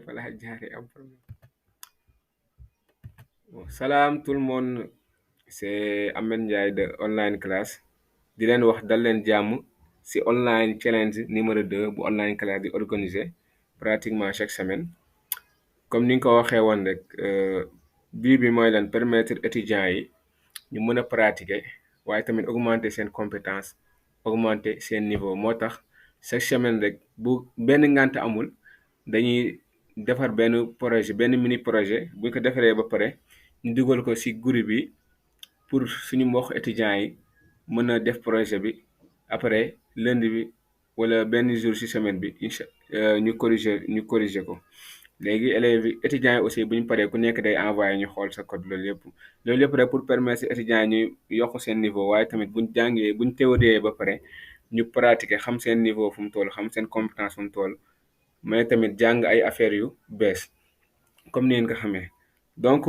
Voilà, jaaree am problème. Bon, salam tout le monde, c'est Ahmed Ndiaye de Online Class. Di leen wax dal leen jàmm si online challenge numéro 2 bu online class di organiser pratiquement chaque semaine. Comme ni nga ko waxee woon rek bii bi mooy leen permettre étudiants yi ñu mën a pratiquer waaye tamit augmenter seen compétence augmenter seen niveau moo tax chaque semaine rek bu benn ngànt amul dañuy defar benn projet benn mini projet buñ ko defaree ba pare ñu dugal ko ci groupe bi pour suñu mbokk étudiants yi mën a def projet bi après lundi bi wala benn jour ci semaine bi ñu corriger ko léegi élèves yi étudiants yi aussi bu ñu paree ku nekk day envoyé ñu xool sa code loolu yëpp rek pour permettre étudiants yi ñu yokk seen niveau waaye tamit buñ jàngee buñ théorie ba pare ñu pratiquer xam seen niveau fu mu toll xam seen compétence fu mu toll mais tamit jàng ay affaires yu bees comme ni ngeen ko xamee donc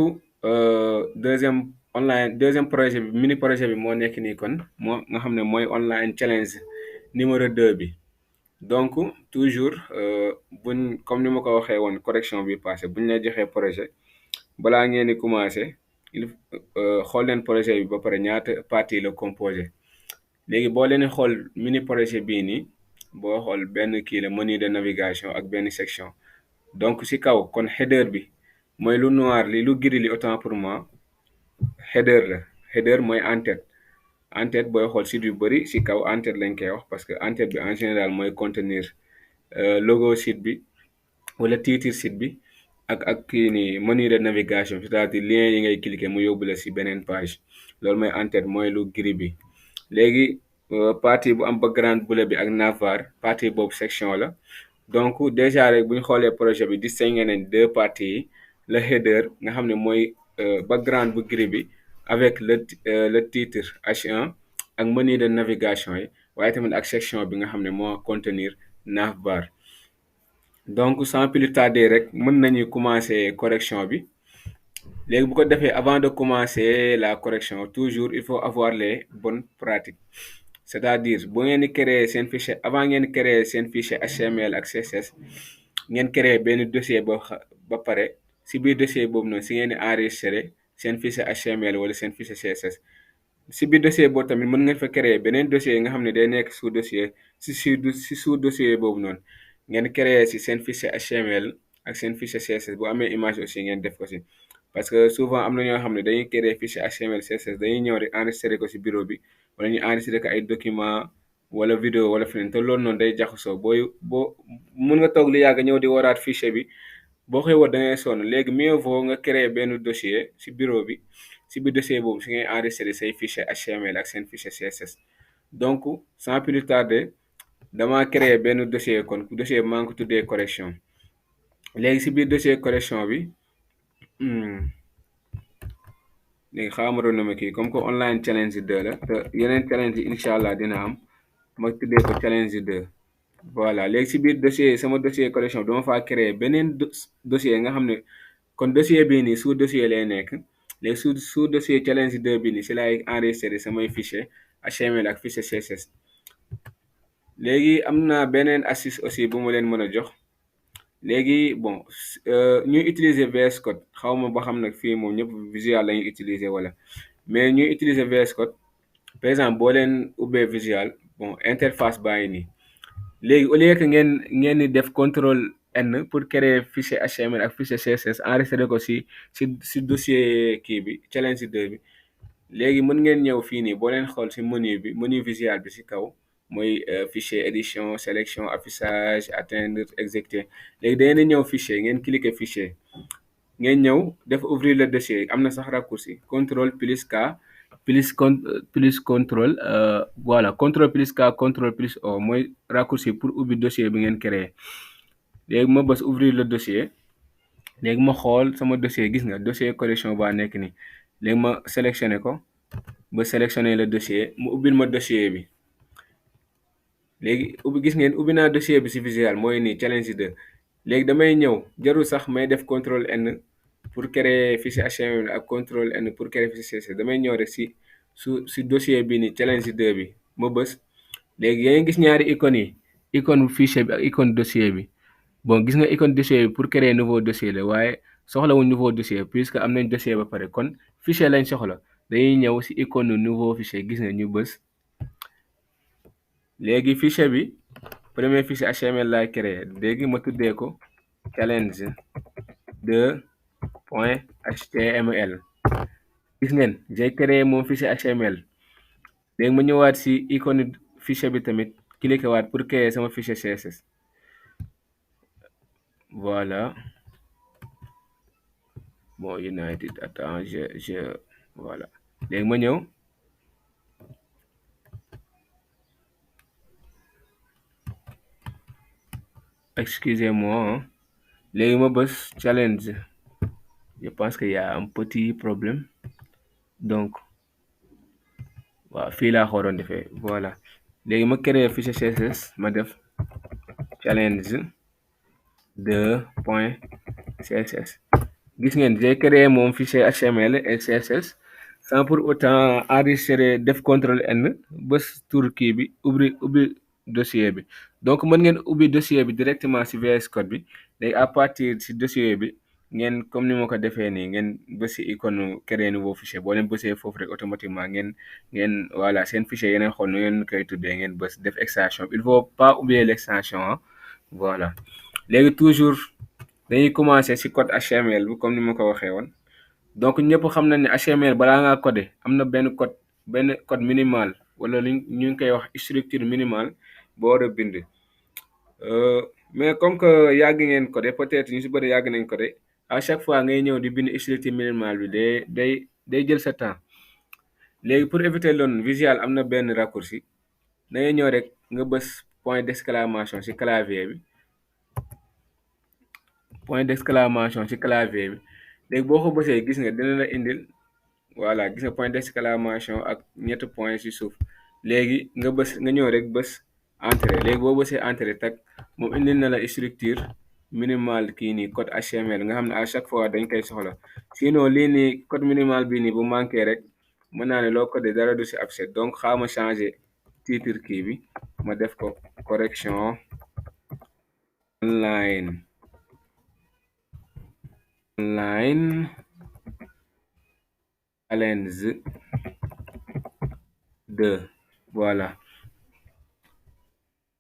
deuxième projet bi mini projet bi moo nekk nii kon moo nga xam ne mooy online challenge numéro 2 bi donc toujours buñ comme ni ma ko waxee woon correction bi passé buñ la joxee projet balaa ngeen di commencer xool leen projet bi ba pare ñaata partie la composé léegi boo leen xool mini projet bii nii boo xool benn kii la menu de navigation ak benn section donc ci kaw kon header bi mooy lu noir li lu gris li autant pour moi header la header mooy en-tête booy xool site yu bëri ci kaw en-tête lañ koy wax parce que en-tête bi en général mooy contenir logo site bi wala titre site bi ak kii nii menu de navigation c'est-à-dire lien yi ngay cliquer mu yóbbu la ci beneen page loolu mooy en-tête mooy lu gris bi léegi partie bu am background bleu bi ak navbar partie boobu section la donc déjà rek bu ñu xoolee projet bi distingué nañ deux parties yi le header nga xam ne mooy background bu gris bi avec le titre H1 ak menu de navigation yi waaye tamit ak section bi nga xam ne moo contenir navbar donc sans plus tarder rek mën nañu commencer correction bi léegi bu ko defee avant de commencer la correction toujours il faut avoir les bonnes pratiques c'est-à-dire bu ngeen di créer seen fichier avant ngeen di créer seen fichier HTML ak CSS ngeen créer benn dossier ba pare si biir dossier boobu noonu si ngeen di enregistrer seen fichier HTML wala seen fichier CSS si biir dossier boobu tamit mën ngeen fa créer beneen dossier nga xam ne day nekk sous dossier si sous dossier boobu noonu ngeen créer si seen fichier HTML ak seen fichier CSS bu amee image aussi ngeen def ko si parce que souvent am na ñoo xam ne dañuy créer fichier HTML CSS dañuy ñëw rek enregistrer ko si bureau bi wala ñu enregistrer ko ay document wala vidéo wala feneen te loolu noonu day jaxasoo boo mën nga toog lu yàgg ñëw di waraat fichier bi boo koy war da ngay sonn léegi mieux vaut nga créer benn dossier si bureau bi si biir dossier boobu si ngay enregistrer say fichier HTML ak seen fichier CSS donc sans plus tarder dama créer benn dossier kon dossier bi maa ngi ko tuddee correction léegi si biir dossier correction bi léegi xaama renommé kii comme que online challenge 2 la te yeneen challenge yi incha allah dina am ma tuddee ko challenge 2 voilà léegi si biir dossier sama dossier correction dama faa créer beneen dossier nga xam ne kon dossier bii nii sous dossier lay nekk léegi sous dossier challenge 2 bi nii si laay enregistrer samay fichier HTML ak fichier CSS léegi am na beneen astuce aussi bu ma leen mën a jox léegi bon ñuy utiliser VS Code xaw ma ba xam nag fii moom ñëpp Visual la ñuy utiliser wala mais ñuy utiliser VS Code par exemple boo leen ubbee Visual bon interface baa ngi nii léegi au lieu que ngeen di def contrôle N pour créer fichier HTML ak fichier CSS enregistrer ko si dossier kii bi challenge 2 bi léegi mën ngeen ñëw fii nii boo leen xool si menu Visual bi si kaw mooy fichier édition sélection affichage atteindre exécuter léegi da ngeen di ñëw fichier ngeen cliquer fichier ngeen ñëw def ouvrir le dossier am na sax raccourci contrôle plus K plus contrôle voilà contrôle plus K contrôle plus O mooy raccourci pour ubbi dossier bi ngeen créé léegi ma bës ouvrir le dossier léegi ma xool sama dossier gis nga dossier correction baa nekk nii léegi ma sélectionné ko ba sélectionné le dossier mu ubbil ma dossier bi léegi gis ngeen ubbi naa dossier bi si Visual mooy nii challenge 2 léegi damay ñëw jarul sax may def contrôle N pour créer fichier HTML ak contrôle N pour créer fichier CSS damay ñëw rek si dossier bi ni challenge 2 bi ma bës léegi yaa ngi gis ñaari icônes yi icône fichier bi ak icône dossier bi bon gis nga icône dossier bi pour créer nouveau dossier la waaye soxlawuñ nouveau dossier puisque am nañ dossier ba pare kon fichier lañ soxla dañuy ñëw ci icône nouveau fichier gis nga ñu bës léegi fichier bi premier fichier HTML laay créer léegi ma tuddee ko challenge 2 point html gis ngeen j'ai créé mon fichier HTML léegi ma ñëwaat ci icône fichier bi tamit cliquer waat pour créer sama fichier CSS voilà bon United attends je voilà léegi ma ñëw excusez-moi hein. léegi ma bës challenge je pense qu'il y a un petit problème donc waaw fii laa ko waroon defee voilà léegi ma créer fichier CSS ma def challenge 2 point CSS gis ngeen j'ai créé mon fichier HTML et CSS sans pour autant enregistrer def contrôle N bës tour kii bi ubbi dossier bi donc mën ngeen ubbi dossier bi directement ci VS Code bi léegi à partir ci dossier bi ngeen comme ni ma ko defee nii ngeen bës ci icône créer nouveau fichier boo leen bësee foofu rek automatiquement ngeen voilà seen fichier yeneen xool nu ngeen koy tuddee ngeen bës def extension il faut pas oublier l'extension hein voilà léegi toujours dañuy commencer ci code HTML bi comme ni ma ko waxee woon donc ñëpp xam nañ ne HTML balaa ngaa coder am na benn code minimal wala ñu ngi koy wax structure minimale boo war a bind mais comme que yàgg ngeen coder peut-être ñu ci bëri yàgg nañ coder à chaque fois ngay ñëw di bind structure minimale bi day jël sa temps léegi pour éviter loolu Visual am na benn raccourci da ngay ñëw rek nga bës point d'exclamation ci clavier bi point d'exclamation ci clavier bi léegi boo ko bësee gis nga dina la indil voilà gis nga point d'exclamation ak ñetti point ci suuf léegi nga ñëw rek bës entrée léegi boo bësee entrée tag moom indil na la structure minimale kii nii code HTML nga xam ne à chaque fois dañ koy soxla sinon lii nii code minimal bii nii bu manqué rek mën naa ne loo codé dara du ci absent donc xaama changer titre kii bi ma def ko correction online challenge 2 voilà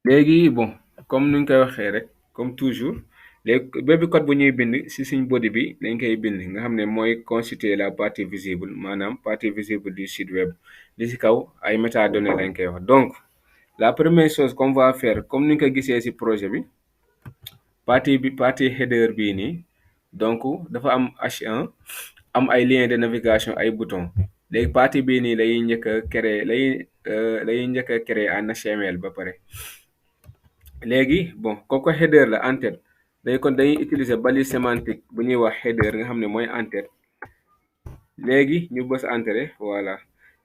léegi bon comme nuñ koy waxee rek comme toujours léegi bépp code bu ñuy bind ci suñ body bi dañ koy bind nga xam ne mooy constituer la partie visible maanaam partie visible du site web li ci kaw ay métadonnées lañ koy wax donc la première chose qu'on va faire comme nuñ ko gisee ci projet bi partie header bii nii donc dafa am H1 am ay liens de navigation ay boutons léegi partie bii nii lay njëkk a créer lay njëkk a créer en HTML ba pare léegi bon comme que header la en-tête dañuy utiliser balise sémantique bu ñuy wax header nga xam ne mooy en-tête léegi ñu bës entrée voilà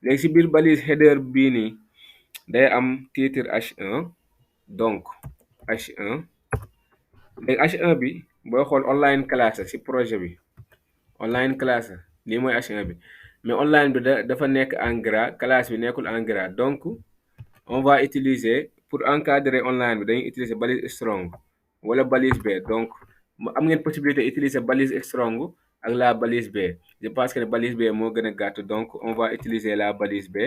léegi ci biir balise header bii nii day am titre H1 donc H1 léegi H1 bi booy xool online classe ci projet bi online classe lii mooy H1 bi mais online bi dafa nekk en gras classe bi nekkul en gras donc on va utiliser pour encadrer online bi dañuy utiliser balise strong wala balise B donc am ngeen possibilité utiliser balise strong ak la balise B je pense que ne balise B moo gën a gàtt donc on va utiliser la balise B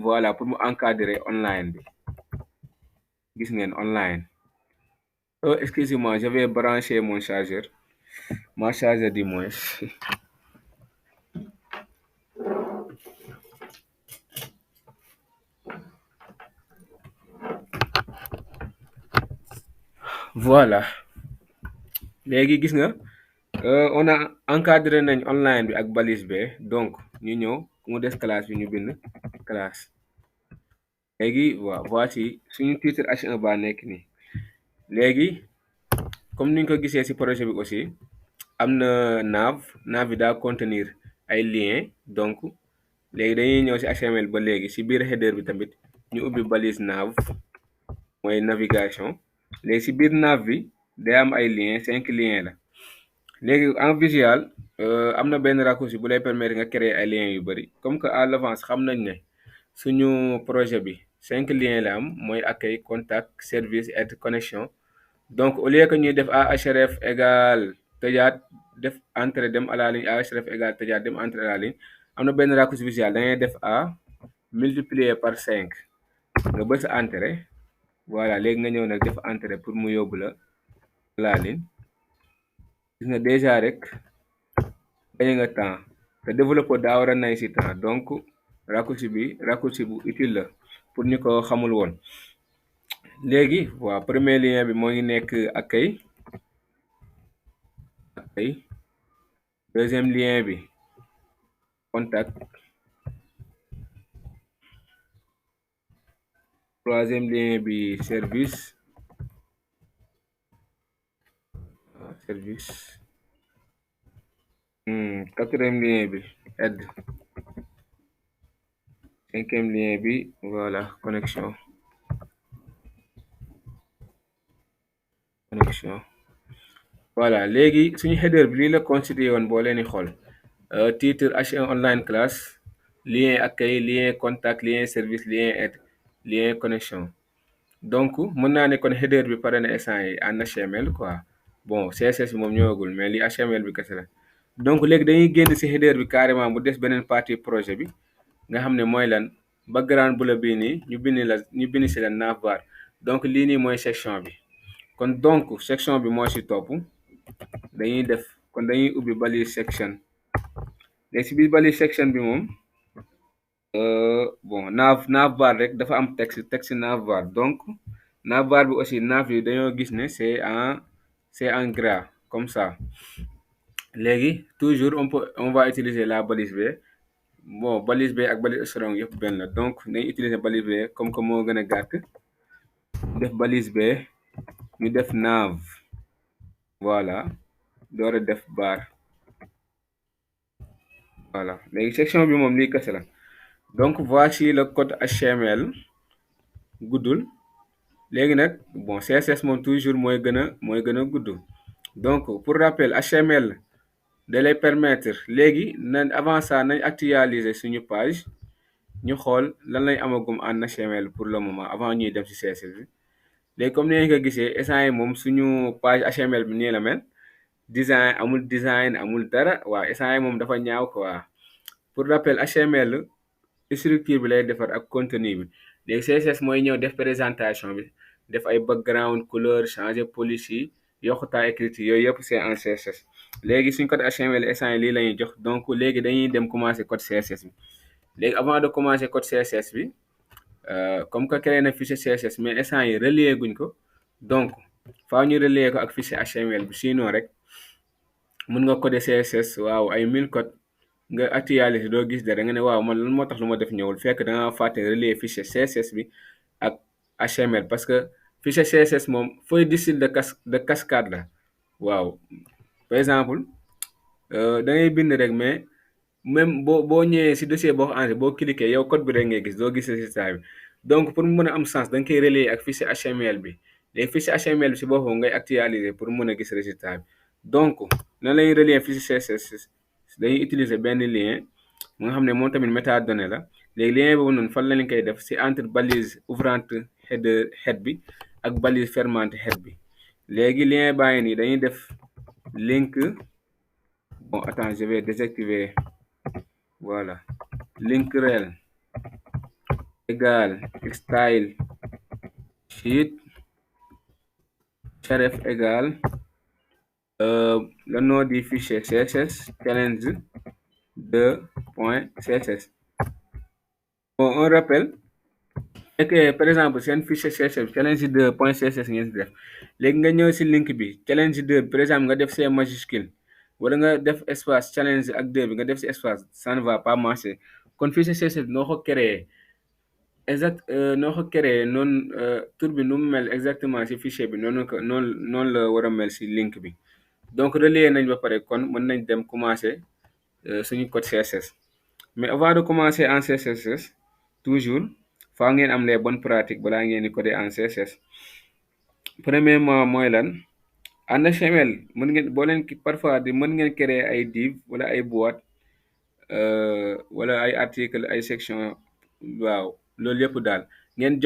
voilà pour mu encadrer online bi gis ngeen online excusez-moi je vais brancher mon chargeur ma chargeur du moins voilà léegi gis nga on a encadré nañ online bi ak balise B donc ñu ñëw mu des classe bi ñu bind classe léegi waaw voici suñu titre H1 ba nekk nii léegi comme niñ ko gisee ci projet bi aussi am na nav bi daa contenir ay liens donc léegi dañuy ñëw ci HTML ba léegi ci biir header bi tamit ñu ubbi balise nav mooy navigation léegi ci biir nav bi day am ay liens 5 liens la léegi en Visual am na benn raccourci bu lay permettre nga créer ay liens yu bari comme que à l'avance xam nañ ne suñu projet bi 5 liens la am mooy accueil contact service et connexion donc au lieu que ñuy def a href égal tëjaat def entrée dem à la ligne a href égal tëjaat dem entrée à la ligne am na benn raccourci visuel da ngay def a multiplier par 5 nga bës entrée. Voilà léegi nga ñëw nag def entrée pour mu yóbbu la la ligne. Gis nga déjà rek gañe nga temps te développeur daa war a nay si temps, donc raccourci bu utile la pour ñu ko xamul woon. léegi waaw premier lien bi moo ngi nekk accueil. Deuxième lien bi contact. Troisième lien bi service. Quatrième lien bi aide. Cinquième lien bi voilà connexion. Voilà léegi suñu header bi lii la constitué woon boo leen di xool titre H1 online classe, lien accueil, lien contact, lien service, lien aide, lien connexion. donc mën naa ne kon header bi pare na instant yi en HTML quoi. Bon CSS bi moom ñëwagul mais li HTML bi kese la. donc léegi dañuy génn si header bi carrément mu des beneen partie projet bi nga xam ne mooy lan background bu la bii nii ñu bind si la navbar. donc lii nii mooy section bi. kon donc section bi moo si topp dañuy ubbi balise section. léegi si biir balise section bi moom bon navbar rek dafa am texte navbar. donc navbar bi aussi nav yi dañoo gis ne c'est en gras comme ça. léegi toujours on va utiliser la balise B. bon balise B ak balise strong yëpp benn la, donc dañuy utiliser balise B comme que moo gën a gàtt. def balise B ñu def nav, voilà door a def bar. voilà léegi section bi moom lii kese la. donc voici le code HTML guddul. léegi nag bon CSS moom toujours mooy gën a gudd. donc pour rappel HTML da lay permettre léegi avant ça nañ actualiser suñu page ñu xool lan lañ amagum en HTML pour le moment avant ñuy dem ci CSS bi. léegi comme ni ngeen ko gisee instant yi moom suñu page HTML bi nii la mel. design amul dara. waaw instant yi moom dafa ñaaw quoi. pour rappel HTML structure bi lay defar ak contenu bi. léegi CSS mooy ñëw def présentation bi, def ay background couleur, changer police yi, yokkutaa écriture yooyu yëpp c'est en CSS. léegi suñ code HTML instant yi lii la ñuy jox. donc léegi dañuy dem commencer code CSS bi. léegi avant de commencer code CSS bi comme que créé na fichier CSS mais instant yi relier guñ ko, donc faaw ñu relier ko ak fichier HTML bi, sinon rek mun nga coder CSS waaw ay 1000 code nga actualiser doo gis dara nga ne waaw man lan moo tax lu ma def ñëwul, fekk da nga fàtte relier fichier CSS bi ak HTML. parce que fichier CSS moom feuille de style de cascade la. waaw par exemple da ngay bind rek mais même boo ñëwee si dossier boo enregistré boo cliquer yow code bi rek ngay gis, doo gis résultat bi. donc pour mu mën a am sens da nga koy relier ak fichier HTML bi. léegi fichier HTML bi si boppam ngay actualiser pour mën a gis résultat bi. donc nan lañuy relier fichier CSS, dañuy utiliser benn lien mu nga xam ne moom tamit métadonnée la. léegi lien boobu noonu fan lañ koy def si entre balise ouvrante head bi ak balise fermante head bi. léegi lien baa ngi nii dañuy def link. bon attends je vais désactiver. voilà link rel égal style sheet href égal le nom du fichier CSS challenge 2.css. bon on rappelle que par exemple seen fichier CSS challenge 2.css ngeen si def. léegi nga ñëw si link bi challenge 2 par exemple nga def C majuscule wala nga def espace challenge ak 2 bi nga def si espace, ça ne va pas marcher. kon fichier CSS noo ko créé noonu tur bi nu mu mel exactement si fichier bi noonu la war a mel si link bi. donc relier nañ ba pare kon mën nañ dem commencer suñu code CSS. mais avant de commencer en CSS toujours faaw ngeen am les bonnes pratiques balaa ngeen di coder en CSS. premièrement mooy lan en HTML mën ngeen boo leen parfois mën ngeen créer ay div wala ay boîte wala ay article ay section. waaw loolu yëpp daal ngeen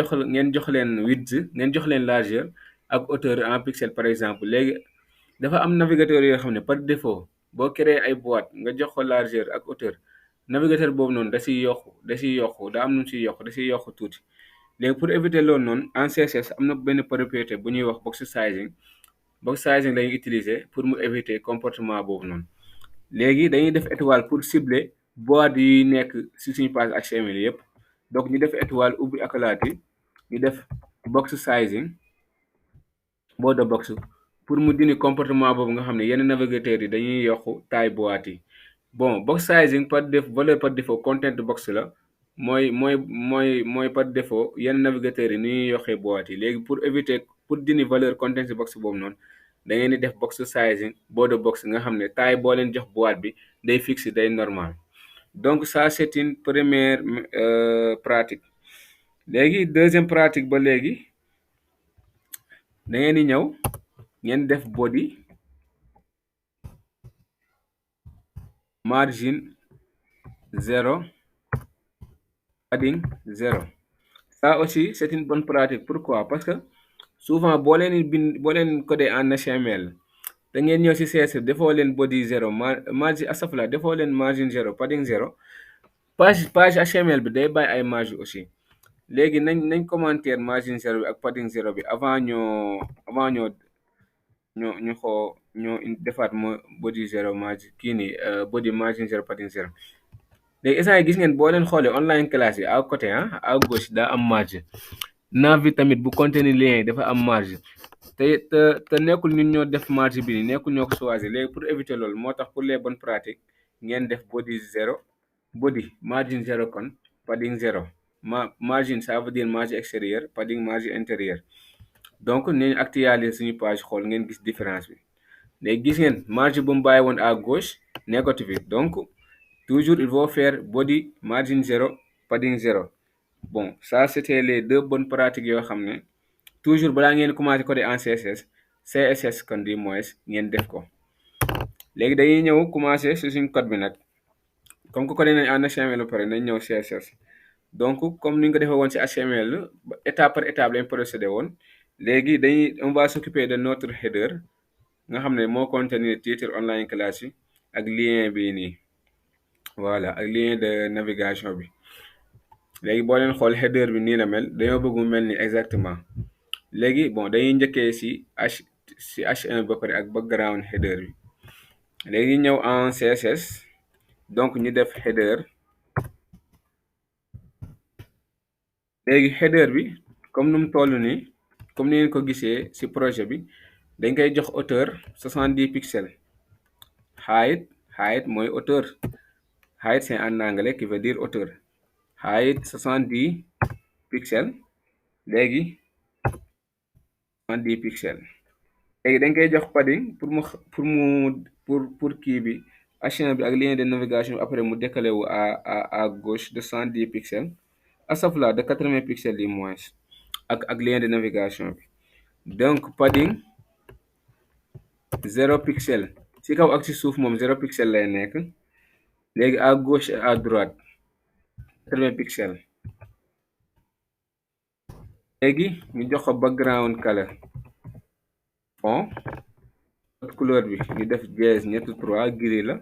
jox leen width, ngeen jox leen largeur ak hauteur en pixel par exemple. Léegi dafa am navigateur yoo xam ne par défaut boo créé ay boîte nga jox ko largeur ak hauteur, navigateur boobu noonu da siy yokku daa am nu mu siy yokk da siy yokk tuuti. Léegi pour éviter loolu noonu en CSS am na benn propriété bu ñuy wax box sizing. Box sizing lañuy utiliser pour mu éviter comportement boobu noonu. Léegi dañuy def étoile pour cibler boîte yi nekk si suñu page HTML yëpp. Donc ñu def étoile ubbi accolade yi ñu def box sizing border box pour mu dindi comportement boobu nga xam ne yenn navigateurs yi dañuy yokk taille boîte yi. Bon box sizing valeur par défaut content box la mooy par défaut yenn navigateurs yi ni ñuy yokkee boîte yi. Léegi pour dindi valeur content box boobu noonu da ngeen di def box sizing border box nga xam ne taille boo leen jox boîte bi day fixe day normal. Donc ça c'est une première pratique. Léegi deuxième pratique ba léegi da ngeen di ñëw ngeen def body margin 0 padding 0. Ça aussi c'est une bonne pratique. Pourquoi? Parce que souvent boo leen codé en HTML da ngeen ñëw si CSS defoo leen body 0 margin asafla defoo leen margin 0 padding 0. page HTML bi day bàyyi ay marge aussi. Léegi nañ commentaire margin 0 bi ak padding 0 bi avant ñoo defaat body 0 margin kii nii body margin 0 padding 0. léegi instant yi gis ngeen boo leen xoolee online classe yi à côté à gauche daa am marge. nav bi tamit bu contenir lien yi dafa am marge. te nekkul ñun ñoo def marge bi nii nekkul ñoo ko choisir. Léegi pour éviter loolu moo tax pour les bonnes pratiques ngeen def body 0 body margin 0 kon padding 0. Margin ça veut dire marge extérieur, padding marge intérieur. Donc nañ actualiser suñu page xool ngeen gis différence bi. Léegi gis ngeen marge bu mu bàyyi woon à gauche nekkatu fi. Donc toujours il faut faire body margin 0 padding 0. Bon ça c'était les deux bonnes pratiques yoo xam ne toujours balaa ngeen commencer coder en CSS kon du moins ngeen def ko. Léegi dañuy ñëw commencer si suñu code bi nag. Comme que codé nañ en HTML ba pare nañ ñëw CSS. Donc comme ni ñu ko defee woon ci HTML étape par étape lañ procédé woon. Léegi on va s'occuper de notre header nga xam ne moo contenir titre online class yi ak lien bi nii. Voilà ak lien de navigation bi. Léegi boo leen xool header bi nii la mel dañoo bëgg mu mel ni exactement. Léegi bon dañuy njëkkee si H1 ba pare ak background header bi. Léegi ñëw en CSS donc ñu def header. Léegi header bi comme nu mu toll nii comme ni ngeen ko gisee ci projet bi dañ koy jox hauteur 70 pixels. height mooy hauteur. Height c'est en anglais qui veut dire hauteur. Height 70 pixels. Léegi 70 pixels. Léegi dañ koy jox padding pour kii bi H1 bi ak lien de navigation après mu décalé wu à gauche de 110 pixels. Asafla de 80 pixels du moins ak lien de navigation bi. Donc padding 0 pixel ci kaw ak ci suuf moom 0 pixel lay nekk. Léegi à gauche et à droite 80 pixels. Léegi ñu jox ko background color fond couleur bi ñu def dièse ñetti 3 gris la.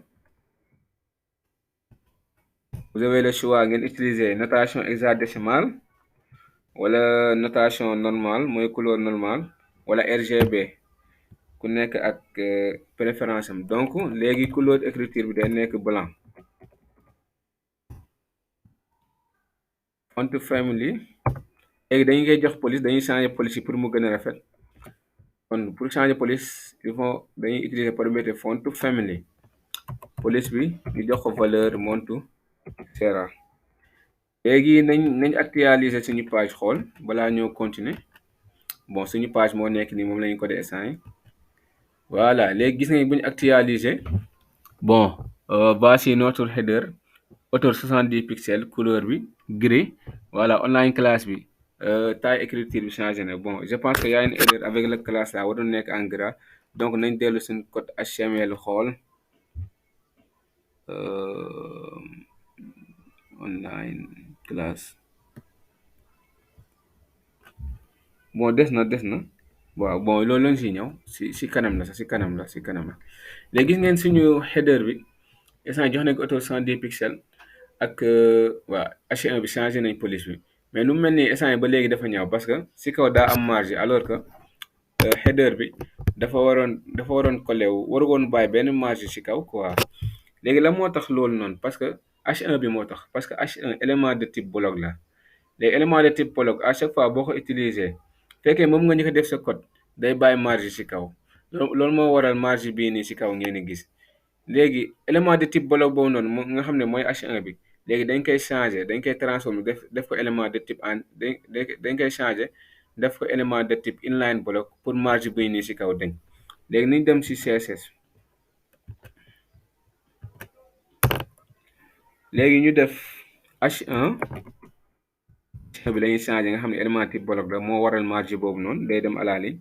Vous avez le choix ngeen utiliser notation hexadécimale wala notation normale mooy couleur normale wala RGB ku nekk ak préférence am. Donc léegi couleur écriture bi day nekk blanc. Font family léegi dañu koy jox police dañuy changer police yi pour mu gën a rafet. Kon pour changer police dañuy utiliser paramètre font family. Police bi ñu jox ko valeur Montserrat. Léegi nañ actualiser suñu page xool balaa ñoo continuer. Bon suñu page moo nekk nii moom lañu ko dee instant yi. Voilà léegi gis nañ bu ñu actualiser. Bon voici notre header hauteur 70 pixels couleur bi gris. Voilà online classe bi taille écriture bi changé na. Bon je pense que y a une erreur avec la classe là waroon nekk en gras. Donc nañ dellu suñu code HTML xool online classe. Bon des na waaw bon loolu lañ si ñëw si kanam la sax si kanam la si kanam la léegi gis ngeen suñu header bi instant jox nañ ko auto 110 pixels ak waa H1 bi changé nañ police bi mais lu mel ni instant ba léegi dafa ñaaw parce que si kaw daa am marge alors que header bi dafa waroon collé wu waru woon bàyyi benn marge ci kaw quoi léegi la moo tax loolu noonu parce que H1 bi moo tax parce que H1 élément de type bloc la léegi élément de type bloc à chaque fois boo ko utiliser fekkee moom nga ñu ko def sa code day bàyyi marge ci kaw loolu moo waral marge bii nii ci kaw ngeen di gis léegi élément de type bloc boobu noonu nga xam ne mooy H1 bi léegi dañ koy changer dañ koy transformer def ko élément de type dañ koy changer def ko élément de type inline block pour marge bii nii ci kaw dañ léegi niñ dem ci CSS léegi ñu def H1 bi lañuy changer nga xam ne élément type bloc la moo waral marge boobu noonu day dem à la ligne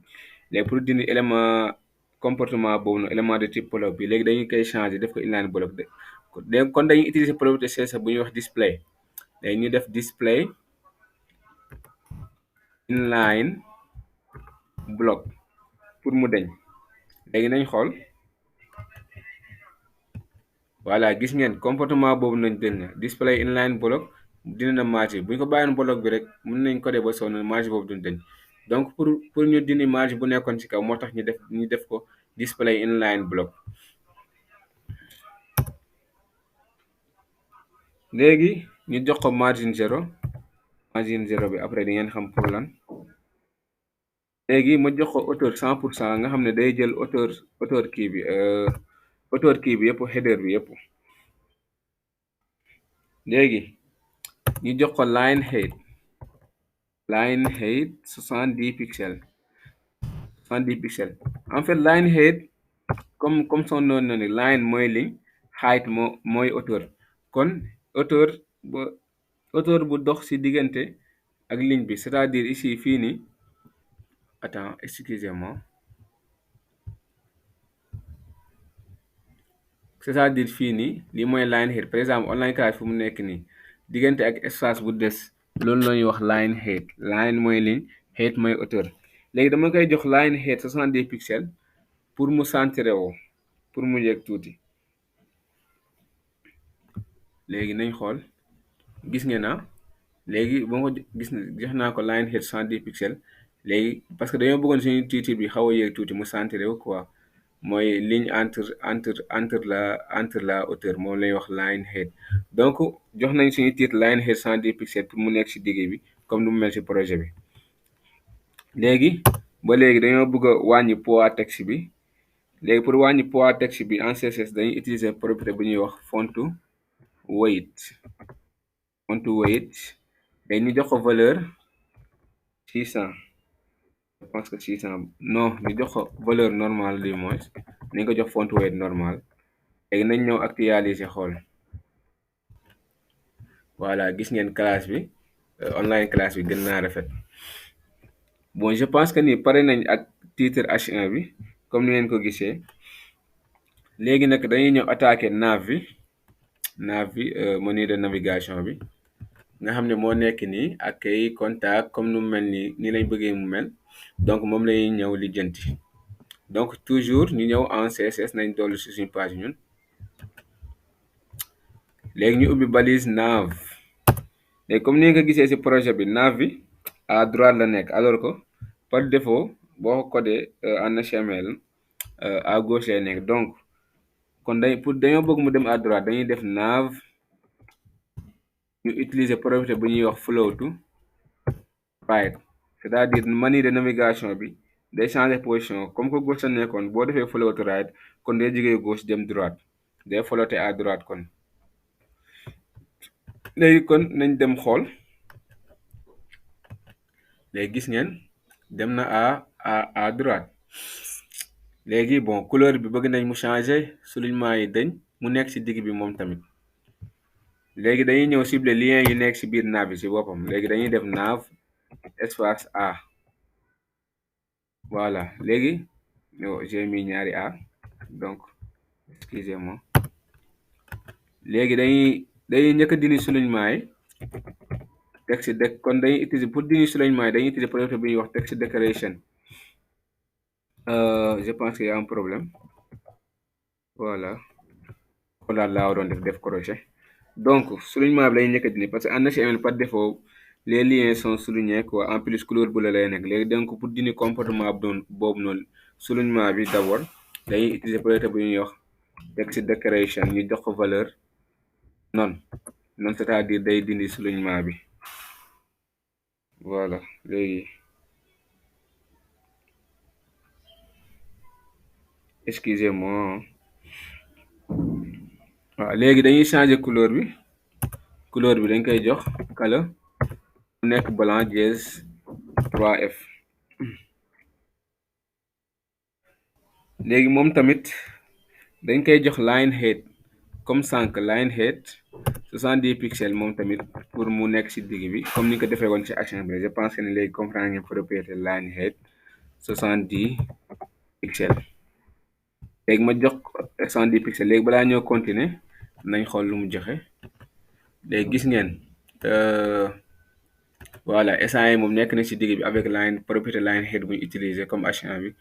léegi pour dindi élément comportement boobu noonu élément de type bloc bi léegi dañuy koy changer def ko inline block léegi kon dañuy utiliser propriété CSS bu ñuy wax display léegi ñu def display inline block pour mu deñ léegi nañ xool voilà gis ngeen comportement boobu nañ dël na display inline block dina na marge bu ñu ko bàyyoon bloc bi rek mën nañ ko dee ba sonn marge boobu duñ deñ donc pour ñu dindi marge bu nekkoon ci kaw moo tax ñu def ko display inline block léegi ñu jox ko margin 0 bi après di ngeen xam pour lan léegi ma jox ko hauteur 100% nga xam ne day jël hauteur kii bi yëpp header bi yëpp léegi ñu jox ko line height 70 pixels en fait line height comme son nom na ni line mooy ligne height mooy hauteur kon hauteur bu dox ci diggante ak ligne bi c'est-à-dire ici fii nii attends excusez-moi c'est-à-dire fii nii lii mooy line height par exemple online class fu mu nekk nii diggante ak espace bu des loolu la ñuy wax line height line mooy ligne height mooy hauteur léegi dama koy jox line height 70 pixels pour mu centré woo pour mu yegg tuuti léegi nañ xool gis ngeen na léegi boo ko jox naa ko line height 70 pixels léegi parce que dañoo bëggoon suñu titre bi xaw a yéeg tuuti mu centré wu quoi mooy ligne entre la hauteur moom lay wax line height donc jox nañ suñu titre line height 110 pixels pour mu nekk ci digg bi comme nu mu mel ci projet bi léegi ba léegi dañoo bëgg a wàññi poids texte bi léegi pour wàññi poids texte bi en CSS dañuy utiliser propriété bu ñuy wax font weight day ñu jox ko valeur 600 je pense que 600 non ñu jox ko valeur normale du moins nañ ko jox font weight normal léegi nañ ñëw actualiser xool voilà gis ngeen classe bi online classe bi gën naa rafet bon je pense que ni pare nañ ak titre H1 bi comme ni ngeen ko gisee léegi nag dañuy ñëw attaquer nav bi menu de navigation bi nga xam ne moo nekk nii ak ay contact comme nu mu mel nii lañ bëggee mu mel donc moom lañuy ñëw lijjanti donc toujours ñu ñëw en CSS nañ dollu ci suñu page ñun léegi ñu ubbi balise nav léegi comme ni nga ko gisee ci projet bi nav bi à droite la nekk alors que par défaut boo ko codé en HTML à gauche lay nekk donc kon dañoo bëgg mu dem à droite dañuy def nav ñu utiliser propriété bu ñuy wax flow to right c'est-à-dire menu de navigation bi day changer position comme que gauche la nekkoon boo defee flow to right kon day jógee gauche dem droite day flotter à droite kon léegi kon nañ dem xool léegi gis ngeen dem na à droite léegi bon couleur bi bëgg nañ mu changer soulignement yi dañ mu nekk ci digg bi moom tamit léegi dañuy ñëw cibler lien yi nekk ci biir nav bi ci boppam léegi dañuy def nav espace A voilà léegi j'ai mis ñaari A donc excusez-moi léegi dañuy njëkk a dindi soulignement yi texte kon dañuy utiliser pour dindi soulignement yi dañuy utiliser propriété bu ñuy wax text decoration Je pense qu'il y a un problème. Voilà. Voilà laa waroon def crochet. Donc soulignement bi lay njëkk a dindi parce que en HTML par défaut les liens sont soulignés quoi, en plus couleur bu la lay nekk léegi donc pour dindi comportement boobu noonu soulignement bi d'abord dañuy utiliser peut-être bu ñuy wax text decoration ñu jox ko valeur non non c'est-à-dire day dindi soulignement bi. Voilà léegi excusez-moi. waaw léegi dañuy changer couleur bi dañ koy jox color mu nekk blanc dièse 3F. léegi moom tamit dañ koy jox line height comme sànq line height 70 pixels moom tamit pour mu nekk ci digg bi comme ni ko defee woon ci action bi je pense que ni léegi comprendre ngeen propriété line height 70 pixels. léegi ma jox 70 pixels léegi balaa ñoo continuer nañ xool lu mu joxe léegi gis ngeen voilà instant yi moom nekk na ci digg bi avec line propriété line height bu ñu utiliser comme action bi.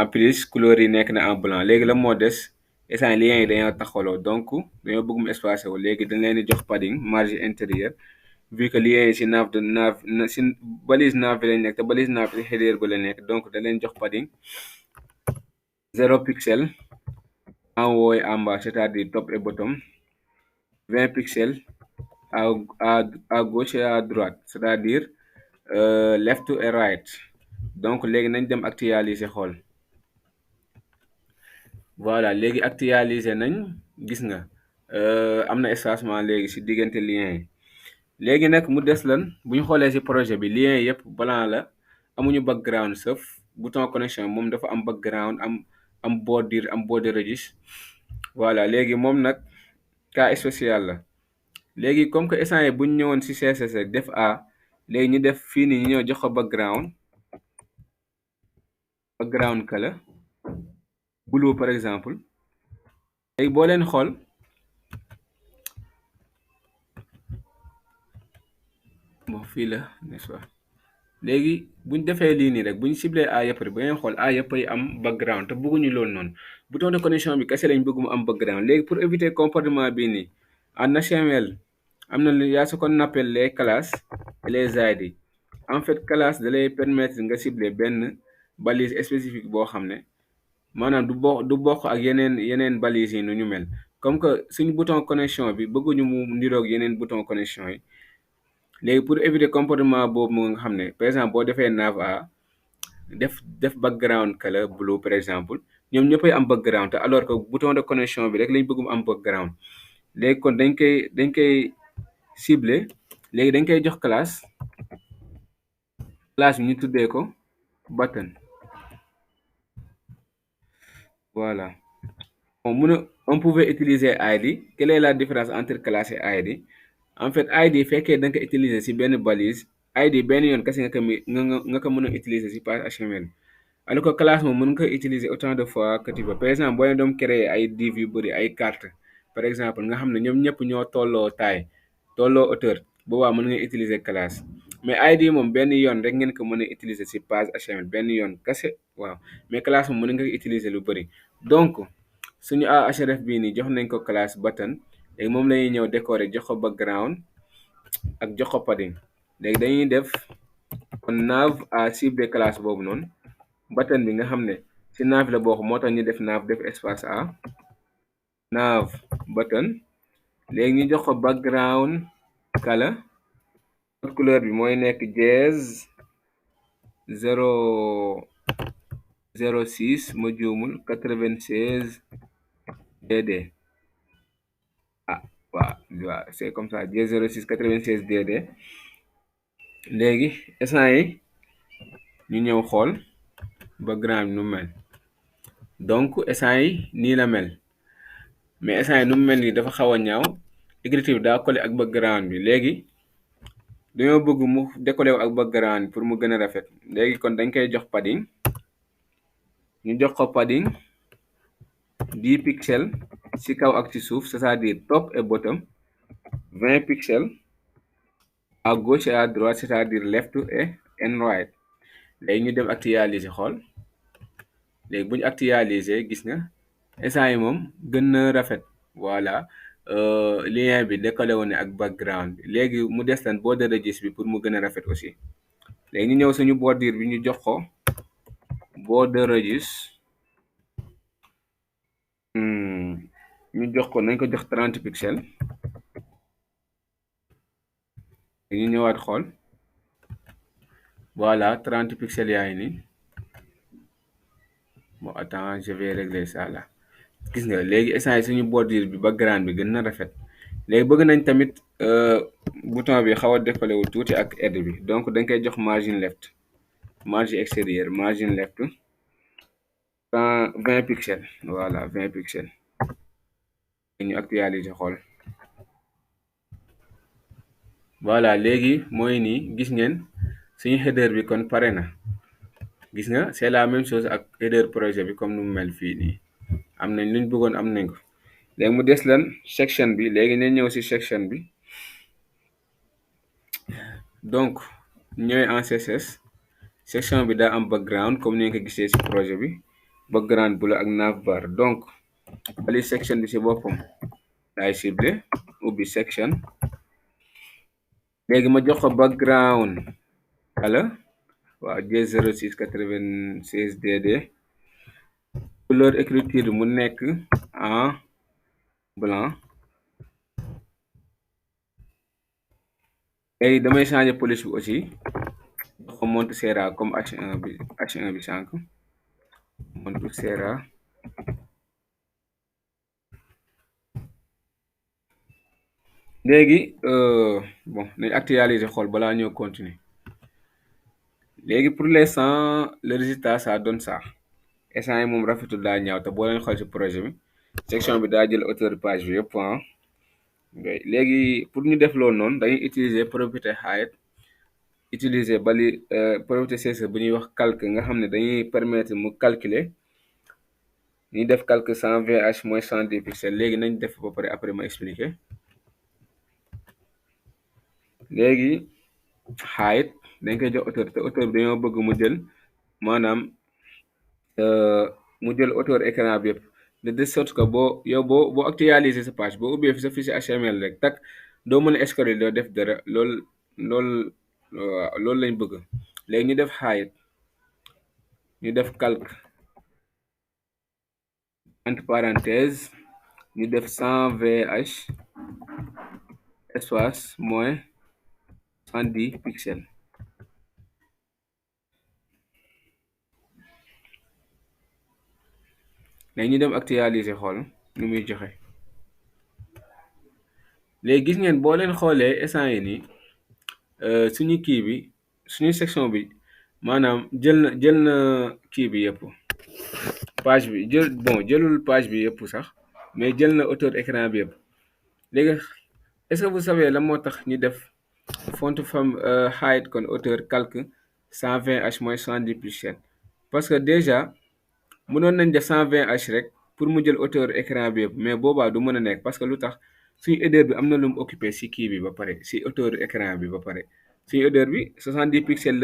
En plus couleur yi nekk na en blanc léegi la moo des instant liens yi dañoo taxawloo donc dañoo bëgg mu espacé wu léegi dañ leen di jox padding marge intérieure vu que liens yi si si balise nav bi lañ nekk te balise nav bi header ba la nekk donc dañ leen jox padding 0 pixel en haut et en bas c'est-à-dire top et bottom 20 pixels à à gauche et à droite c'est-à-dire left et right donc léegi nañ dem actualiser xool. Voilà léegi actualiser nañ gis nga am na espacement léegi ci diggante lien yi léegi nag mu des lan bu ñu xoolee ci projet bi lien yëpp blanc la amuñu background sauf bouton connexion moom dafa am background am border registre. Voilà léegi moom nag cas spécial la léegi comme que instant yi bu ñu ñëwoon ci CSS rek def A léegi ñu def fii nii ñu ñëw jox ko background color blue par exemple. léegi boo leen xool bon fii la n'est-ce pas léegi buñ defee lii nii rek buñ ciblé A yëpp rek ba ngeen xool A yëpp ay am background te bëgguñu loolu noonu bouton de connexion bi kese lañ bëgg mu am background léegi pour éviter comportement bii nii en HTML am na lu yaa ce qu'on appelle les classes et les ID. En fait classe da lay permettre nga cibler benn balise spécifique boo xam ne maanaam du bokk ak yeneen balises yi nu ñu mel comme que suñu bouton connexion bi bëgguñu mu niroog yeneen bouton connexion yi. léegi pour éviter comportement boobu mu nga xam ne par exemple boo defee nav A def background color blue par exemple ñoom ñëppay am background te alors que bouton de connexion bi rek lañ bëgg mu am background léegi kon dañ koy cibler léegi dañ koy jox classe bi ñu tuddee ko button. Voilà on pouvait utiliser ID. Quelle est la différence entre classe et ID? En fait ID fekkee da nga ko utiliser ci benn balise ID benn yoon kese nga ko mën a utiliser ci page HTML alors que classe moom mën nga ko utiliser autant de fois que tu veux. Par exemple boo leen doon créer ay div yu bëri ay carte par exemple nga xam ne ñoom ñëpp ñoo tolloo taille tolloo hauteur boobaa mën nga utiliser classe mais ID moom benn yoon rek ngeen ko mën a utiliser ci page HTML benn yoon kese waaw mais classe moom mën nga ko utiliser lu bëri. Donc suñu href bii nii jox nañ ko classe button léegi moom lañuy ñëw décorer jox ko background ak jox ko padding léegi dañuy def kon nav à cible classe boobu noonu button bi nga xam ne ci nav la bokk moo tax ñu def nav def espace A nav button léegi ñu jox ko background color couleur bi mooy nekk dièse 006 ma juumul 96 dd waaw c'est comme ça dièse 06 96 dd léegi instant yi ñu ñëw xool background bi nu mel donc instant yi nii la mel mais instant yi nu mel nii dafa xaw a ñaaw écriture bi daa collé ak background bi léegi dañoo bëgg mu décollé ak background pour mu gën a rafet léegi kon dañ koy jox padding ñu jox ko padding 10 pixels ci kaw ak ci suuf c'est-à-dire top et bottom 20 pixels à gauche et à droite c'est-à-dire left and right léegi ñu dem actualiser xool léegi bu ñu actualiser gis nga instant yi moom gën na rafet. Voilà, lien bi décollé woon ak background bi. Léegi mu des lan border radius bi pour mu gën a rafet aussi. léegi ñu ñëw suñu bordure bi ñu jox ko border radius. ñu jox ko nañ ko jox 30 pixels. ñu ñëwaat xool. Voilà, 30 pixels yaa ngi nii. Bon, attends, je vais régler ça là. Gis nga léegi instant yi suñu bordure bi background bi gën na rafet. léegi bëgg nañ tamit bouton bi xaw a décollé wu tuuti ak aide bi, donc dañ koy jox margin left, margin extérieur, margin left 20 pixels. Voilà, 20 pixels. ñu actualiser xool. Voilà, léegi mooy nii gis ngeen suñu header bi kon pare na. gis nga c'est la même chose ak header projet bi comme nu mu mel fii nii. am nañ luñ bëggoon am nañ ko. léegi mu des lan section bi. léegi nañ ñëw si section bi. donc ñooy en CSS. section bi daa am background comme ni nga ko gisee si projet bi. background bu la ak navbar. donc bali section bi si boppam daay ciblé ubbi section. léegi ma jox ko background color. waaw J0696DD. couleur écriture mu nekk en blanc. léegi damay changer police bi aussi. jox ko Montserrat comme H1 bi sànq. Montserrat. léegi bon nañ actualiser xool balaa ñoo continuer. léegi pour l'instant le résultat ça donne ça. instant yi moom rafetul daa ñaaw te boo leen xool ci projet bi section bi daa jël hauteur page bi yëpp léegi pour ñu def loolu noonu dañuy utiliser propriété height. utiliser bali propriété CSS bu ñuy wax calque nga xam ne dañuy permettre mu calculer. ñu def calque 100 VH moins 110 pixels. léegi nañ def ba pare après ma expliquer. léegi height dañ koy jox hauteur te hauteur bi dañoo bëgg mu jël maanaam mu jël hauteur écran bi yëpp de sorte que boo actualiser sa page boo ubbee fi sa fichier HTML rek tak doo mën a scroller doo def dara loolu lañ bëgg. léegi ñu def height ñu def calque entre parenthèse ñu def 100 VH espace moins 110 pixels. léegi ñu dem actualiser xool nu muy joxe. léegi gis ngeen boo leen xoolee instant yi nii suñu kii bi suñu section bi maanaam jël na kii bi yëpp page bi jëlul page bi yëpp sax mais jël na hauteur écran bi yëpp. léegi est-ce que vous savez la moo tax ñu def font fam height kon hauteur calque 120H moins 110 pixels parce que déjà mënoon nañ def 120H rek pour mu jël hauteur écran bi yëpp mais boobaa du mën a nekk parce que lu tax suñu header bi am na lu mu occupé si kii bi ba pare si hauteur écran bi ba pare suñu header bi 70 pixels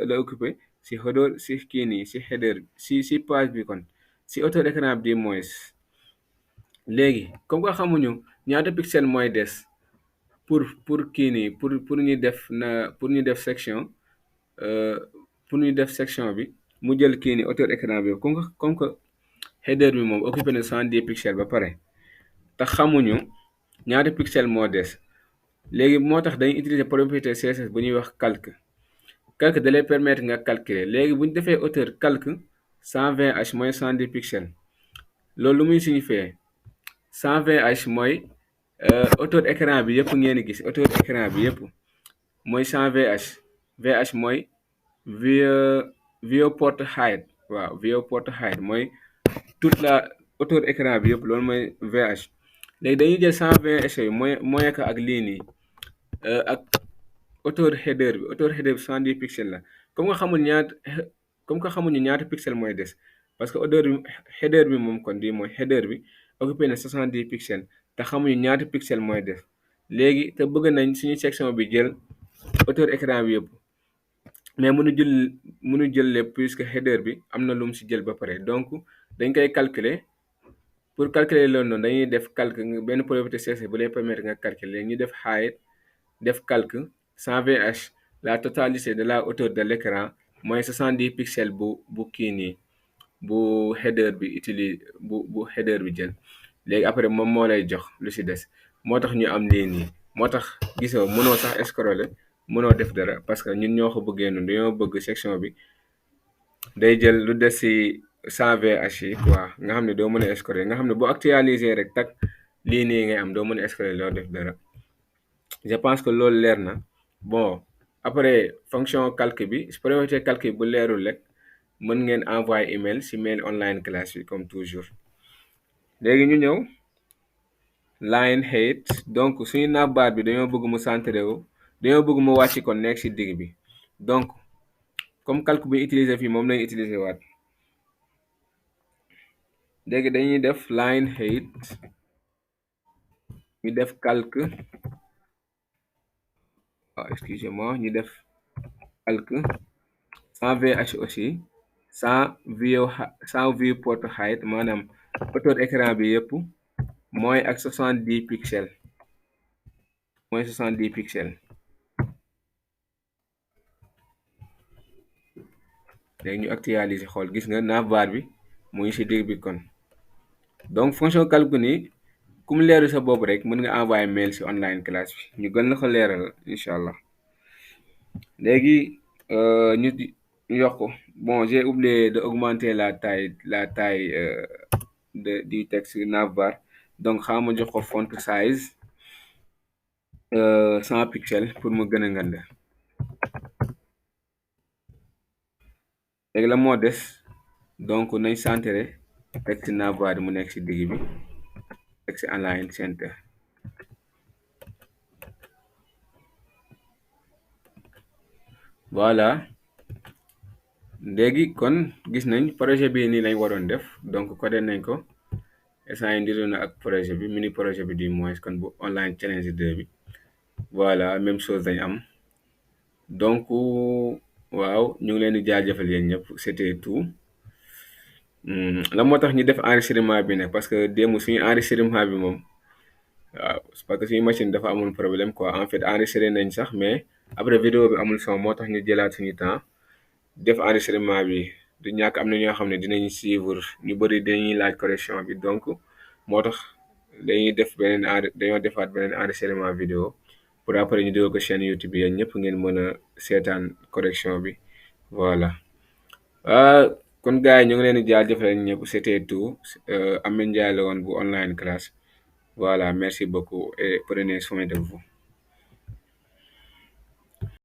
la occupé si hauteur si kii nii si header si page bi kon si hauteur écran bi di moins. léegi comme que xamuñu ñaata pixel mooy des pour kii nii pour ñu def section pour ñu def section bi mu jël kii nii hauteur écran bi comme que header bi moom occupé na 70 pixels ba pare te xamuñu ñaata pixel moo des. léegi moo tax dañuy utiliser propriété CSS bu ñuy wax calque. calque da lay permettre nga calculer. léegi bu ñu defee hauteur calque 120H mooy 110 pixels loolu lu muy signifier 120H mooy hauteur écran bi yëpp ngeen gis hauteur écran bi yëpp mooy 100 VH mooy viewport height. waaw viewport height mooy toute la hauteur écran bi yëpp loolu mooy VH. léegi dañuy jël 120H yi mooy ak lii nii ak hauteur header bi 70 pixels la comme que xamuñu ñaata pixel mooy des parce que header bi moom kon di mooy header bi occupé na 70 pixels te xamuñu ñaata pixel mooy des. léegi te bëgg nañ suñu section bi jël hauteur écran bi yëpp mais mënu jël lépp puisque header bi am na lu mu si jël ba pare. Donc dañ koy calculer. Pour calculer loolu noonu dañuy def calque benn propriété CSS bu lay permettre nga calculer ñu def height def calque 100 VH la totalité de la hauteur de l'écran mooy 70 pixels bu kii nii bu header bi utilise bu header bi jël léegi après moom moo lay jox lu si des moo tax ñu am lii nii moo tax gisoo mënoo sax scroller mënoo def dara parce que ñun ñoo ko bëggee noonu dañoo bëgg section bi day jël lu des si 100 VH yi quoi nga xam ne doo mën a scroller nga xam ne boo actualiser rek tak lii nii ngay am doo mën a scroller loo def dara. Je pense que loolu leer na bon après fonction calque bi su propriété calque bi bu leerul rek mën ngeen envoyer email si mail online classe bi comme toujours. léegi ñu ñëw line height donc suñu navbar bi dañoo bëgg mu centré wu dañoo bëgg mu wàcc kon nekk si digg bi donc comme calque bi utiliser fii moom lañu utiliser waat léegi dañuy def line height ñu def calque excusez-moi ñu def calque 100 VH aussi 100 viewport height maanaam hauteur écran bi yëpp mooy ak 70 pixels mooy 70 pixels léegi ñu actualiser xool gis nga navbar bi mu ngi si digg bi kon donc fonction calque ni ku mu leeru sa bopp rek mën nga envoyer mail si online classe bi ñu gën la ko leeral incha allah léegi ñu yokk bon j'ai oublié de augmenter la taille du texte navbar donc xaaral ma jox ko font size 100 pixels pour mu gën a ngand léegi la moo des donc nañ centré texte navbar mu nekk si digg bi texte align center voilà léegi kon gis nañ projet bi nii lañ waroon def donc codé nañ ko instant yi ndiroon na ak projet bi mini projet bi du moins kon bu online challenge 2 bi voilà même chose dañ am donc waaw ñu ngi leen di jaajëfal yéen ñëpp c'était tout la moo tax ñu def enregistrement bi nag parce que démb suñu enregistrement bi moom waaw parce que suñu machine dafa amul problème quoi en fait enregistré nañ sax mais après vidéo bi amul son moo tax ñu jëlaat suñu temps def enregistrement bi du ñàkk am na ñoo xam ne dinañ suivre ñu bëri dañuy laaj correction bi donc moo tax dañuy def dañoo defaat beneen enregistrement vidéo pour après ñu dugal ko chaîne YouTube bi yéen ñëpp ngeen mën a seetaan correction bi voilà kon gars yi ñu ngi leen di jaajëfal ñëpp c'était tout Ameth Ndiaye la woon bu online classe voilà merci beaucoup et prenez soin de vous.